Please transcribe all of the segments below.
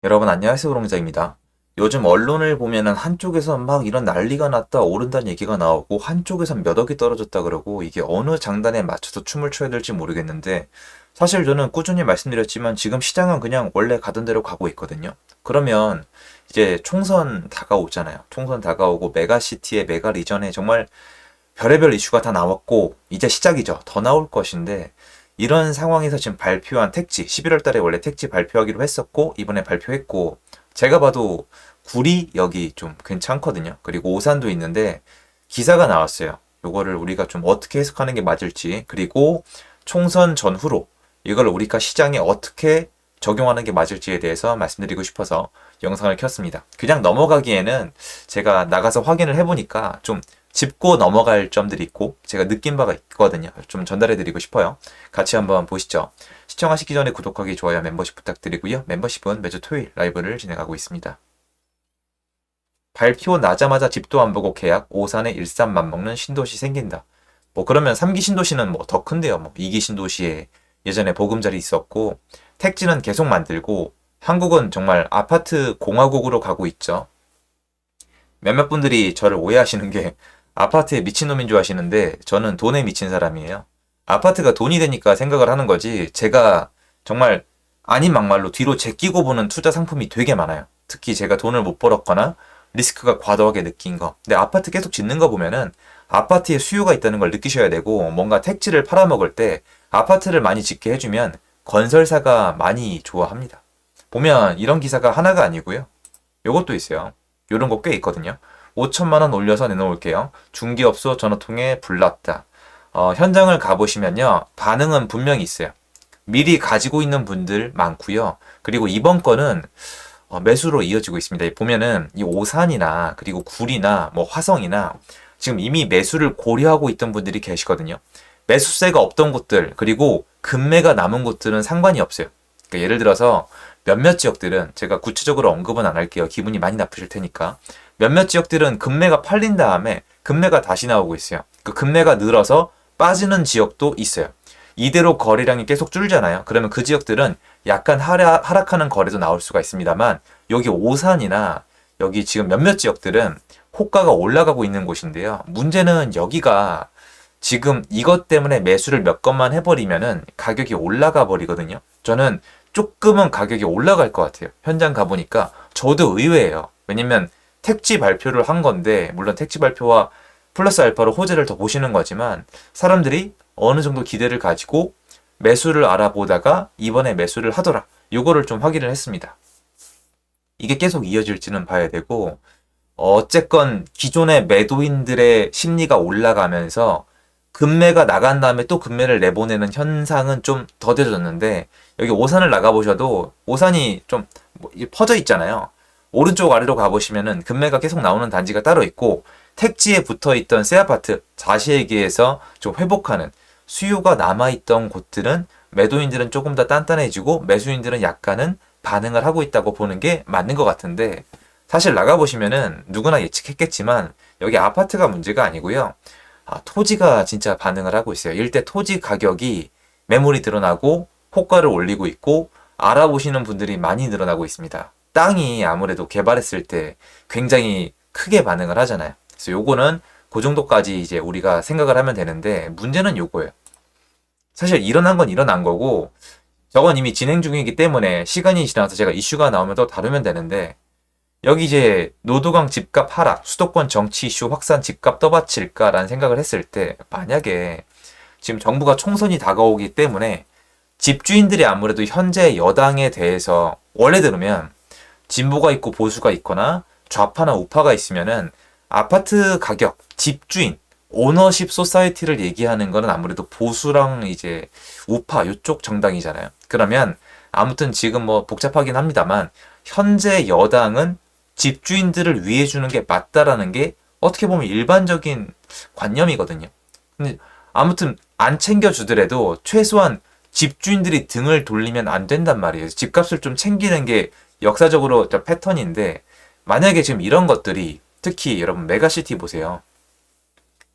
여러분 안녕하세요, 우롱자입니다. 요즘 언론을 보면은 한쪽에서 막 이런 난리가 났다 오른다는 얘기가 나오고 한쪽에선 몇 억이 떨어졌다 그러고 이게 어느 장단에 맞춰서 춤을 춰야 될지 모르겠는데 사실 저는 꾸준히 말씀드렸지만 지금 시장은 그냥 원래 가던 대로 가고 있거든요. 그러면 이제 총선 다가오잖아요. 총선 다가오고 메가시티에 메가리전에 정말 별의별 이슈가 다 나왔고 이제 시작이죠. 더 나올 것인데 이런 상황에서 지금 발표한 택지 11월 달에 원래 택지 발표하기로 했었고 이번에 발표했고 제가 봐도 구리 여기 좀 괜찮거든요. 그리고 오산도 있는데 기사가 나왔어요. 요거를 우리가 좀 어떻게 해석하는 게 맞을지 그리고 총선 전후로 이걸 우리가 시장에 어떻게 적용하는 게 맞을지에 대해서 말씀드리고 싶어서 영상을 켰습니다. 그냥 넘어가기에는 제가 나가서 확인을 해보니까 좀 짚고 넘어갈 점들이 있고 제가 느낀 바가 있거든요. 좀 전달해드리고 싶어요. 같이 한번 보시죠. 시청하시기 전에 구독하기, 좋아요, 멤버십 부탁드리고요. 멤버십은 매주 토요일 라이브를 진행하고 있습니다. 발표 나자마자 집도 안 보고 계약, 오산에 일산 맘먹는 신도시 생긴다. 뭐 그러면 3기 신도시는 뭐 더 큰데요. 뭐 2기 신도시에 예전에 보금자리 있었고 택지는 계속 만들고 한국은 정말 아파트 공화국으로 가고 있죠. 몇몇 분들이 저를 오해하시는 게 아파트에 미친놈인 줄 아시는데 저는 돈에 미친 사람이에요. 아파트가 돈이 되니까 생각을 하는 거지 제가 정말 아닌 막말로 뒤로 제끼고 보는 투자 상품이 되게 많아요. 특히 제가 돈을 못 벌었거나 리스크가 과도하게 느낀 거. 근데 아파트 계속 짓는 거 보면은 아파트에 수요가 있다는 걸 느끼셔야 되고 뭔가 택지를 팔아먹을 때 아파트를 많이 짓게 해주면 건설사가 많이 좋아합니다. 보면 이런 기사가 하나가 아니고요. 요것도 있어요. 요런 거 꽤 있거든요. 5천만 원 올려서 내놓을게요. 중개업소 전화 통해 불났다. 현장을 가보시면요. 반응은 분명히 있어요. 미리 가지고 있는 분들 많고요. 그리고 이번 건은 매수로 이어지고 있습니다. 보면은 이 오산이나 그리고 구리나 뭐 화성이나 지금 이미 매수를 고려하고 있던 분들이 계시거든요. 매수세가 없던 곳들 그리고 급매가 남은 곳들은 상관이 없어요. 그러니까 예를 들어서 몇몇 지역들은 제가 구체적으로 언급은 안 할게요. 기분이 많이 나쁘실 테니까. 몇몇 지역들은 급매가 팔린 다음에 급매가 다시 나오고 있어요. 그 급매가 늘어서 빠지는 지역도 있어요. 이대로 거래량이 계속 줄잖아요. 그러면 그 지역들은 약간 하락하는 거래도 나올 수가 있습니다만 여기 오산이나 여기 지금 몇몇 지역들은 호가가 올라가고 있는 곳인데요. 문제는 여기가 지금 이것 때문에 매수를 몇 건만 해버리면은 가격이 올라가 버리거든요. 저는 조금은 가격이 올라갈 것 같아요. 현장 가보니까 저도 의외예요. 왜냐면 택지 발표를 한 건데 물론 택지 발표와 플러스 알파로 호재를 더 보시는 거지만 사람들이 어느 정도 기대를 가지고 매수를 알아보다가 이번에 매수를 하더라. 요거를 좀 확인을 했습니다. 이게 계속 이어질지는 봐야 되고 어쨌건 기존의 매도인들의 심리가 올라가면서 급매가 나간 다음에 또 급매를 내보내는 현상은 좀 더뎌졌는데 여기 오산을 나가보셔도 오산이 좀 퍼져 있잖아요. 오른쪽 아래로 가보시면은 급매가 계속 나오는 단지가 따로 있고 택지에 붙어있던 새 아파트 자시에게에서 좀 회복하는 수요가 남아있던 곳들은 매도인들은 조금 더 단단해지고 매수인들은 약간은 반응을 하고 있다고 보는 게 맞는 것 같은데 사실 나가보시면은 누구나 예측했겠지만 여기 아파트가 문제가 아니고요. 토지가 진짜 반응을 하고 있어요. 일대 토지 가격이 매물이 드러나고 호가를 올리고 있고 알아보시는 분들이 많이 늘어나고 있습니다. 땅이 아무래도 개발했을 때 굉장히 크게 반응을 하잖아요. 그래서 요거는 그 정도까지 이제 우리가 생각을 하면 되는데 문제는 요거예요. 사실 일어난 건 일어난 거고 저건 이미 진행 중이기 때문에 시간이 지나서 제가 이슈가 나오면 또 다루면 되는데 여기 이제 노두강 집값 하락, 수도권 정치 이슈 확산 집값 떠받칠까라는 생각을 했을 때 만약에 지금 정부가 총선이 다가오기 때문에 집주인들이 아무래도 현재 여당에 대해서 원래 들으면 진보가 있고 보수가 있거나 좌파나 우파가 있으면은 아파트 가격, 집주인, 오너십 소사이티를 얘기하는 거는 아무래도 보수랑 이제 우파 요쪽 정당이잖아요. 그러면 아무튼 지금 뭐 복잡하긴 합니다만 현재 여당은 집주인들을 위해 주는 게 맞다라는 게 어떻게 보면 일반적인 관념이거든요. 근데 아무튼 안 챙겨주더라도 최소한 집주인들이 등을 돌리면 안 된단 말이에요. 집값을 좀 챙기는 게 역사적으로 패턴인데 만약에 지금 이런 것들이 특히 여러분 메가시티 보세요.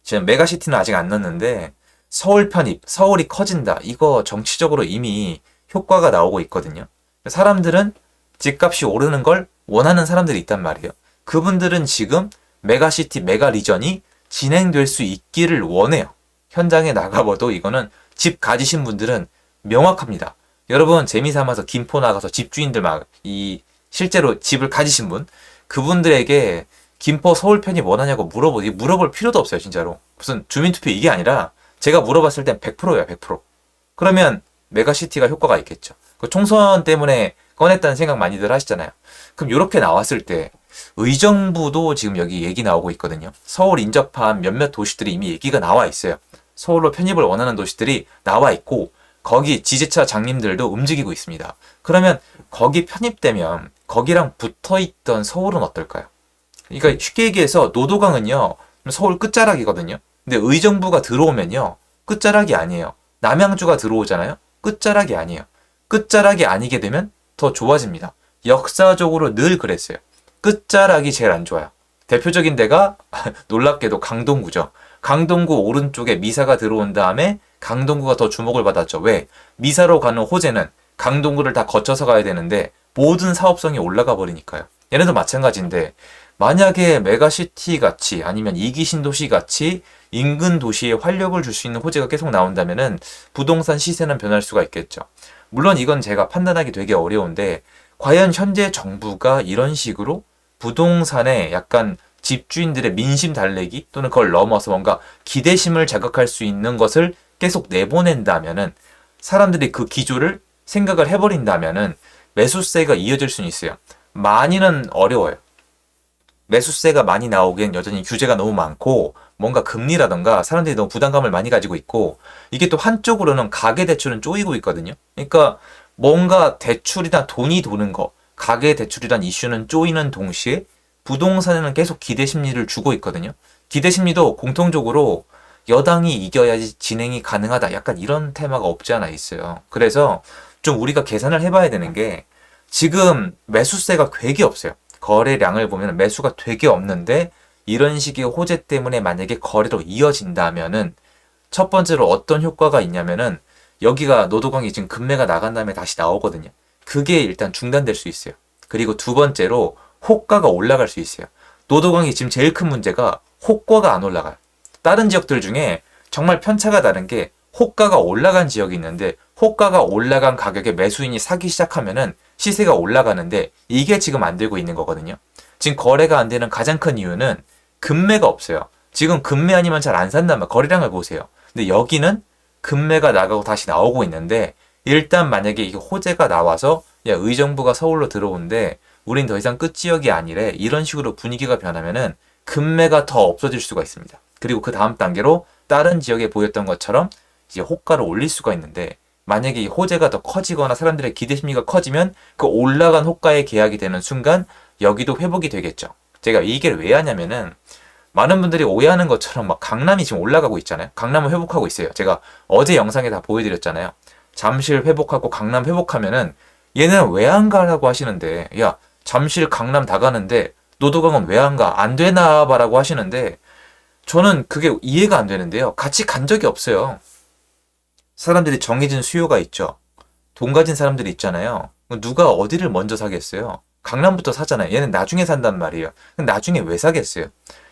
지금 메가시티는 아직 안 났는데 서울 편입, 서울이 커진다. 이거 정치적으로 이미 효과가 나오고 있거든요. 사람들은 집값이 오르는 걸 원하는 사람들이 있단 말이에요. 그분들은 지금 메가시티, 메가리전이 진행될 수 있기를 원해요. 현장에 나가봐도 이거는 집 가지신 분들은 명확합니다. 여러분 재미삼아서 김포 나가서 집주인들 실제로 집을 가지신 분, 그분들에게 김포 서울 편입 원하냐고 물어볼 필요도 없어요, 진짜로. 무슨 주민투표 이게 아니라 제가 물어봤을 땐 100%예요, 100%. 그러면 메가시티가 효과가 있겠죠. 그 총선 때문에 꺼냈다는 생각 많이들 하시잖아요. 그럼 이렇게 나왔을 때 의정부도 지금 여기 얘기 나오고 있거든요. 서울 인접한 몇몇 도시들이 이미 얘기가 나와 있어요. 서울로 편입을 원하는 도시들이 나와 있고 거기 지지차 장님들도 움직이고 있습니다. 그러면 거기 편입되면 거기랑 붙어있던 서울은 어떨까요? 그러니까 쉽게 얘기해서 노도강은요, 서울 끝자락이거든요. 근데 의정부가 들어오면요, 끝자락이 아니에요. 남양주가 들어오잖아요. 끝자락이 아니에요. 끝자락이 아니게 되면 더 좋아집니다. 역사적으로 늘 그랬어요. 끝자락이 제일 안 좋아요. 대표적인 데가 놀랍게도 강동구죠. 강동구 오른쪽에 미사가 들어온 다음에 강동구가 더 주목을 받았죠. 왜? 미사로 가는 호재는 강동구를 다 거쳐서 가야 되는데 모든 사업성이 올라가 버리니까요. 얘네도 마찬가지인데 만약에 메가시티 같이 아니면 2기 신도시 같이 인근 도시에 활력을 줄 수 있는 호재가 계속 나온다면은 부동산 시세는 변할 수가 있겠죠. 물론 이건 제가 판단하기 되게 어려운데 과연 현재 정부가 이런 식으로 부동산에 약간 집주인들의 민심 달래기 또는 그걸 넘어서 뭔가 기대심을 자극할 수 있는 것을 계속 내보낸다면은 사람들이 그 기조를 생각을 해버린다면은 매수세가 이어질 수는 있어요. 많이는 어려워요. 매수세가 많이 나오기엔 여전히 규제가 너무 많고 뭔가 금리라던가 사람들이 너무 부담감을 많이 가지고 있고 이게 또 한쪽으로는 가계대출은 쪼이고 있거든요. 그러니까 뭔가 대출이나 돈이 도는 거, 가계대출이란 이슈는 쪼이는 동시에 부동산에는 계속 기대심리를 주고 있거든요. 기대심리도 공통적으로 여당이 이겨야지 진행이 가능하다. 약간 이런 테마가 없지 않아 있어요. 그래서 좀 우리가 계산을 해봐야 되는 게 지금 매수세가 되게 없어요. 거래량을 보면 매수가 되게 없는데 이런 식의 호재 때문에 만약에 거래로 이어진다면은 첫 번째로 어떤 효과가 있냐면은 여기가 노도강이 지금 급매가 나간 다음에 다시 나오거든요. 그게 일단 중단될 수 있어요. 그리고 두 번째로 호가가 올라갈 수 있어요. 노도강이 지금 제일 큰 문제가 호가가 안 올라가요. 다른 지역들 중에 정말 편차가 다른 게 호가가 올라간 지역이 있는데 호가가 올라간 가격에 매수인이 사기 시작하면은 시세가 올라가는데 이게 지금 안 되고 있는 거거든요. 지금 거래가 안 되는 가장 큰 이유는 급매가 없어요. 지금 급매 아니면 잘 안 산단 말이에요. 거래량을 보세요. 근데 여기는 급매가 나가고 다시 나오고 있는데 일단 만약에 이게 호재가 나와서 야 의정부가 서울로 들어오는데 우린 더 이상 끝지역이 아니래 이런 식으로 분위기가 변하면은 급매가 더 없어질 수가 있습니다. 그리고 그 다음 단계로 다른 지역에 보였던 것처럼 이제 호가를 올릴 수가 있는데 만약에 이 호재가 더 커지거나 사람들의 기대 심리가 커지면 그 올라간 호가에 계약이 되는 순간 여기도 회복이 되겠죠. 제가 이 얘기를 왜 하냐면은 많은 분들이 오해하는 것처럼 막 강남이 지금 올라가고 있잖아요. 강남은 회복하고 있어요. 제가 어제 영상에 다 보여드렸잖아요. 잠실 회복하고 강남 회복하면은 얘는 왜 안 가라고 하시는데 야 잠실 강남 다 가는데 노도강은 왜 안 가? 안 되나 봐라고 하시는데 저는 그게 이해가 안 되는데요. 같이 간 적이 없어요. 사람들이 정해진 수요가 있죠. 돈 가진 사람들이 있잖아요. 누가 어디를 먼저 사겠어요? 강남부터 사잖아요. 얘는 나중에 산단 말이에요. 나중에 왜 사겠어요?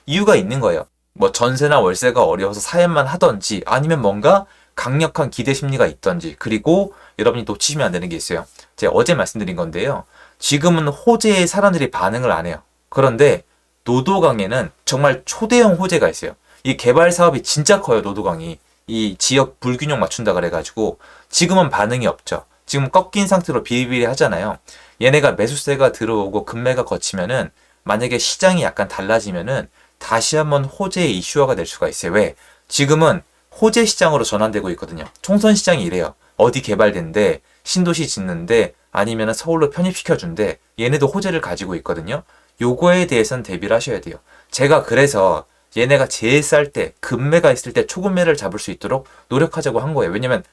이유가 있는 거예요. 뭐 전세나 월세가 어려워서 사야만 하던지 아니면 뭔가 강력한 기대 심리가 있던지 그리고 여러분이 놓치시면 안 되는 게 있어요. 제가 어제 말씀드린 건데요. 지금은 호재에 사람들이 반응을 안 해요. 그런데 노도강에는 정말 초대형 호재가 있어요. 이 개발 사업이 진짜 커요. 노도강이. 이 지역 불균형 맞춘다 그래가지고 지금은 반응이 없죠. 지금 꺾인 상태로 비리비리 하잖아요. 얘네가 매수세가 들어오고 급매가 거치면은 만약에 시장이 약간 달라지면은 다시 한번 호재의 이슈화가 될 수가 있어요. 왜? 지금은 호재 시장으로 전환되고 있거든요. 총선 시장이 이래요. 어디 개발된대, 신도시 짓는데 아니면 서울로 편입시켜준대 얘네도 호재를 가지고 있거든요. 요거에 대해서는 대비를 하셔야 돼요. 제가 그래서 얘네가 제일 쌀 때, 급매가 있을 때 초급매를 잡을 수 있도록 노력하자고 한 거예요. 왜냐면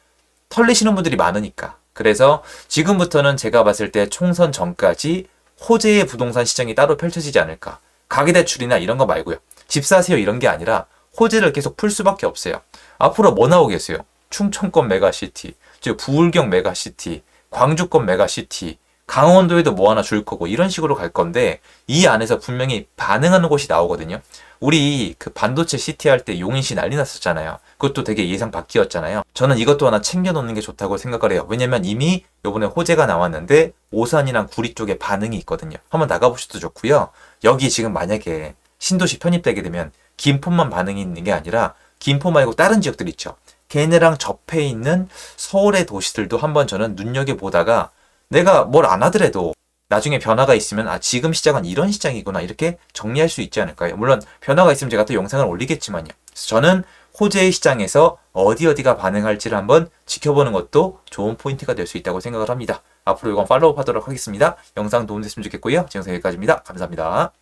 털리시는 분들이 많으니까. 그래서 지금부터는 제가 봤을 때 총선 전까지 호재의 부동산 시장이 따로 펼쳐지지 않을까. 가계대출이나 이런 거 말고요. 집 사세요 이런 게 아니라 호재를 계속 풀 수밖에 없어요. 앞으로 뭐 나오겠어요? 충청권 메가시티, 즉 부울경 메가시티, 광주권 메가시티, 강원도에도 뭐 하나 줄 거고 이런 식으로 갈 건데 이 안에서 분명히 반응하는 곳이 나오거든요. 우리 그 반도체 CT 할 때 용인시 난리 났었잖아요. 그것도 되게 예상 밖이었잖아요. 저는 이것도 하나 챙겨 놓는 게 좋다고 생각을 해요. 왜냐면 이미 요번에 호재가 나왔는데 오산이랑 구리 쪽에 반응이 있거든요. 한번 나가보셔도 좋고요. 여기 지금 만약에 신도시 편입되게 되면 김포만 반응이 있는 게 아니라 김포 말고 다른 지역들 있죠. 걔네랑 접해 있는 서울의 도시들도 한번 저는 눈여겨보다가 내가 뭘 안 하더라도 나중에 변화가 있으면 아 지금 시장은 이런 시장이구나 이렇게 정리할 수 있지 않을까요? 물론 변화가 있으면 제가 또 영상을 올리겠지만요. 그래서 저는 호재의 시장에서 어디가 반응할지를 한번 지켜보는 것도 좋은 포인트가 될 수 있다고 생각을 합니다. 앞으로 이건 팔로우 하도록 하겠습니다. 영상 도움됐으면 좋겠고요. 지금 여기까지입니다. 감사합니다.